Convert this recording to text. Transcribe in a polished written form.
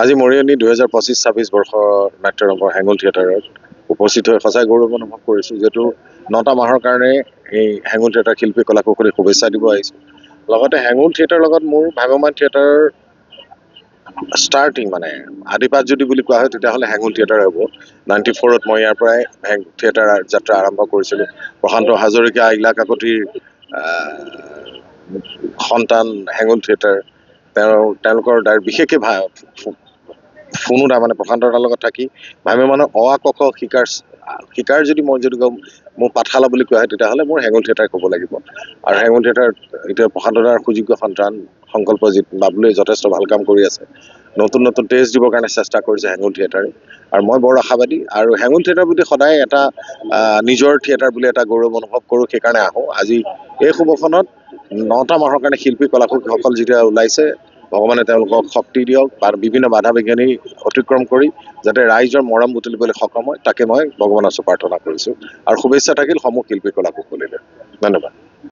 আজি মৰিয়নি 2025-26 বৰ্ষৰ নাট্যৰম্ভৰ হেঙুল থিয়েটাৰত উপস্থিত হৈ সঁচাই গৌৰৱ অনুভৱ কৰিছোঁ, যিহেতু 9টা মাহৰ কাৰণে এই হেঙুল থিয়েটাৰ শিল্পী কলা কুশলীক শুভেচ্ছা দিব আহিছোঁ। লগতে হেঙুল থিয়েটাৰৰ লগত মোৰ ভ্ৰাম্যমাণ থিয়েটাৰ ষ্টাৰ্টিং মানে আদিপাত যদি বুলি কোৱা হয় তেতিয়াহ'লে হেঙুল থিয়েটাৰ হ'ব। 94ত মই ইয়াৰ পৰাই থিয়েটাৰ যাত্ৰা আৰম্ভ কৰিছিলোঁ। প্ৰশান্ত হাজৰিকা, ইলা কাকতিৰ সন্তান হেঙুল থিয়েটাৰ। তেওঁলোকৰ বিশেষকৈ ফোনো তাৰমানে প্ৰশান্ত দাৰ লগত থাকি ভ্ৰাম্যমাণৰ অ আ ক খ শিকাৰ যদি কওঁ মোৰ পাঠশালা বুলি কোৱা হয় তেতিয়াহ'লে মোৰ হেঙুল থিয়েটাৰ ক'ব লাগিব। আৰু হেঙুল থিয়েটাৰ এতিয়া প্ৰশান্ত দাৰ সুযোগ্য সন্তান সংকল্পজিৎ বাবলুৱে যথেষ্ট ভাল কাম কৰি আছে। নতুন নতুন টেষ্ট দিবৰ কাৰণে চেষ্টা কৰিছে হেঙুল থিয়েটাৰে, আৰু মই বৰ আশাবাদী। আৰু হেঙুল থিয়েটাৰ প্ৰতি সদায় এটা নিজৰ থিয়েটাৰ বুলি এটা গৌৰৱ অনুভৱ কৰোঁ, সেইকাৰণে আহোঁ। আজি এই শুভখনত 9টা মাহৰ কাৰণে শিল্পী কলাকুশলীসকল যেতিয়া ওলাইছে, ভগৱানে তেওঁলোকক শক্তি দিয়ক, বা বিভিন্ন বাধা বিঘিনি অতিক্ৰম কৰি যাতে ৰাইজৰ মৰম বুটলিবলৈ সক্ষম হয়, তাকে মই ভগৱানৰ ওচৰত প্ৰাৰ্থনা কৰিছোঁ। আৰু শুভেচ্ছা থাকিল সমূহ শিল্পী কলা কুশলীলৈ। ধন্যবাদ।